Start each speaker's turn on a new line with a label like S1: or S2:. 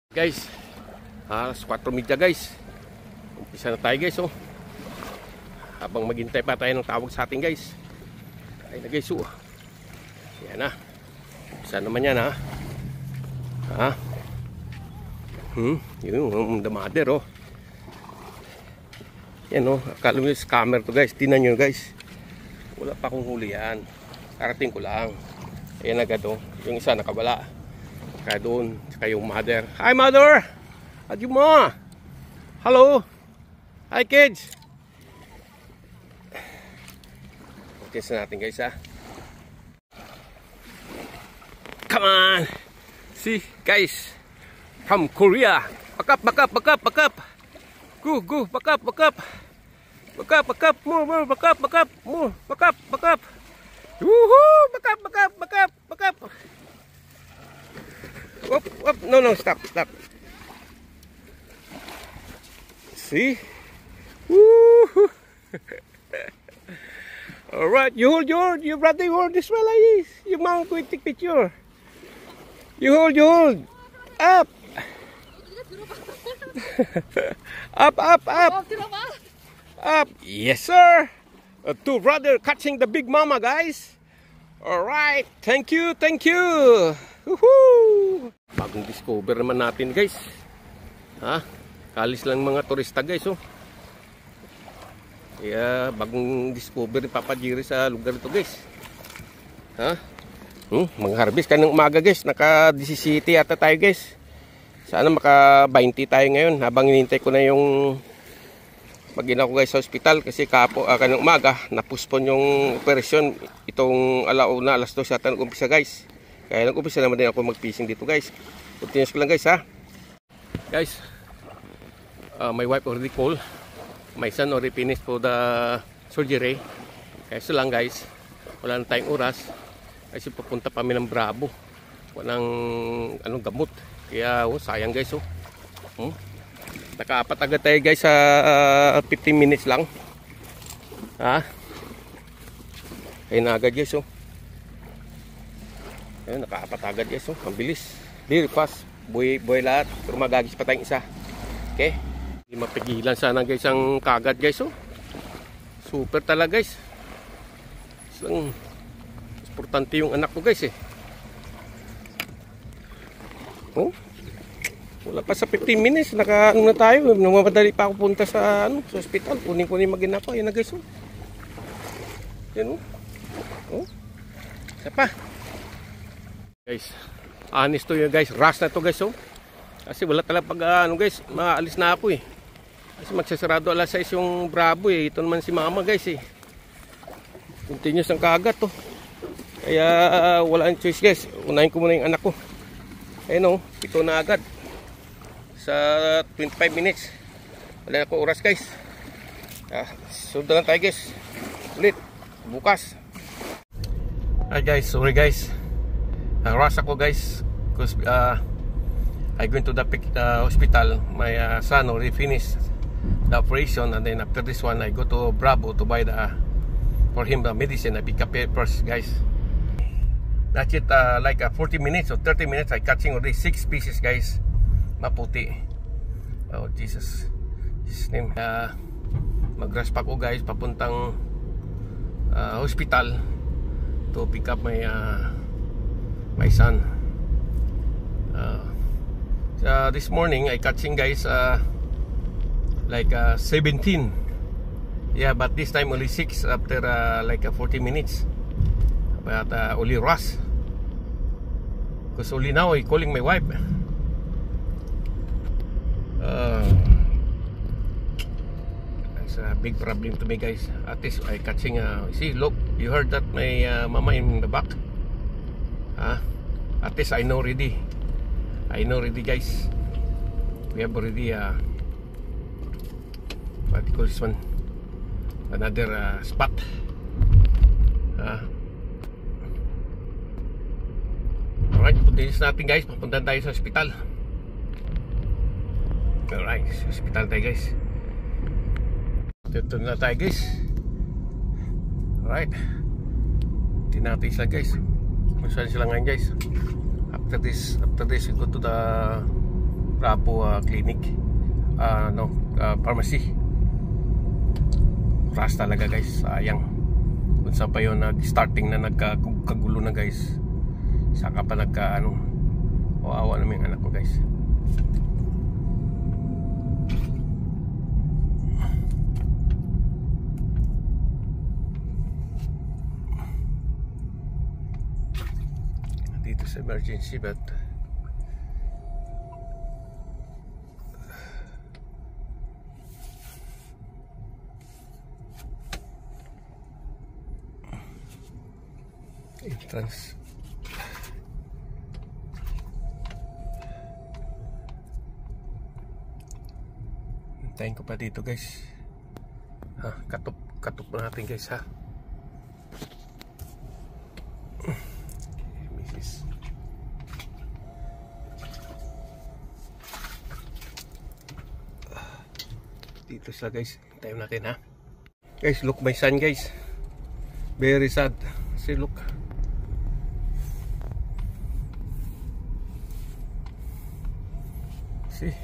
S1: Guys, alas 4:30 guys. Umpisa na tayo guys, oh. Habang maghintay pa tayo ng tawag sa atin guys. Ay na guys, oh. Yan na. Umpisa naman yan, ha. Ha? Yun, the mother, oh. Yan, oh. Akala mo yung scammer to guys. Tingnan nyo guys. Wala pa akong huli yan. Karating ko lang. Ayan agad, oh. Yung isa nakawala. Kaya doon, saka yung mother. Hi mother! Adiyo mo! Hello! Hi kids! Test natin guys, ha. Come on! See guys, from Korea. Back up, back up, back up, back up. Go, go, back up, back up. Back up, back up, more, more, back up, back up, more, back up, back up. Woohoo! Back up, back up, back up, back up. Whoop, whoop. No, no, stop, stop. See? Woo! Alright, you hold your brother, you hold this way like this. Your mom going to take picture. You hold. Up. Up, up, up. Up. Yes, sir. Two brother catching the big mama, guys. Alright, thank you, thank you. Woohoo! Bagong discover naman natin guys. Ha? Kalis lang mga turista guys, oh. Kaya bagong discover ni Papa Jerry sa lugar ito guys. Ha? Mga harvest kanang umaga guys. Naka 17 ata tayo guys. Sana maka 20 tayo ngayon. Habang hinintay ko na yung mag-ina ko guys sa hospital. Kasi kanang umaga na-postpone yung operasyon. Itong alauna, alas 2 ata nag-umpisa guys. Kaya nag-umpisa naman din ako mag-fishing dito guys. Continuous ko lang guys, ha. Guys, my wife already called. My son already finished for the surgery. Kaya so lang guys, wala na tayong oras. Kasi papunta pa kami ng Bravo. Walang gamot. Kaya sayang guys, oh. Nakaapat agad tayo guys sa 15 minutes lang. Ha? Kaya na agad guys, oh. Ayun, nakaapat agad guys, oh. Ang bilis. Very fast. Buhay lahat. Pero magagis pa tayong isa. Okay? Hindi mapigilan sana guys ang kagad guys, oh. Super talaga guys. Isang importante yung anak ko guys, eh. Oh. Wala pa sa 15 minutes. Na tayo. Namamadali pa ako punta sa hospital. Kunin mag-ina ko. Ayan na guys, oh. Yan, oh. Oh. Isa pa. Guys, honest to yun guys, rush na to guys, oh. Kasi wala talaga pag guys, maalis na ako, eh. Kasi magsasarado alas 6 yung Bravo, eh. Ito naman si mama guys, eh. Continuous ang kagat, oh. Kaya wala ang choice guys. Unahin ko muna yung anak ko. Ayun, oh, ito na agad sa 25 minutes. Wala na ako oras guys. Sundan lang tayo guys. Ulit bukas. Hi guys, sorry guys. Rush ako guys because I went to the hospital. My son already finished the operation, and then after this one I go to Bravo to buy for him the medicine. I pick up first guys. That's it, like 40 minutes or 30 minutes I catching already 6 pieces guys. Maputi. Oh Jesus name. Mag-rush pa ko guys papuntang hospital to pick up my son. This morning I catching guys like 17. Yeah, but this time only 6 after like 40 minutes. But only rush. Because only now I calling my wife. It's a big problem to me guys. At least I catching see, look, you heard that my mama in the back. At least I know already guys. We have already what do you call this one, another spot. Alright, punta natin guys. Papunta tayo sa hospital. Alright, sa hospital tayo guys. Dito na tayo guys. Alright, tinatis lang guys. Masyado sila ngayon guys. After this we go to the Rapo Clinic, pharmacy. Rush talaga guys, sayang. Kung saan pa yun starting na nagkagulo na guys, saka pa awa naman yung anak ko guys. Dito sa emergency but entrance. Hintayin ko pa dito guys. Katup na natin guys ha. Mrs. Dito sila guys. Hintayin natin ha. Guys, look my son guys. Very sad. See, look. See.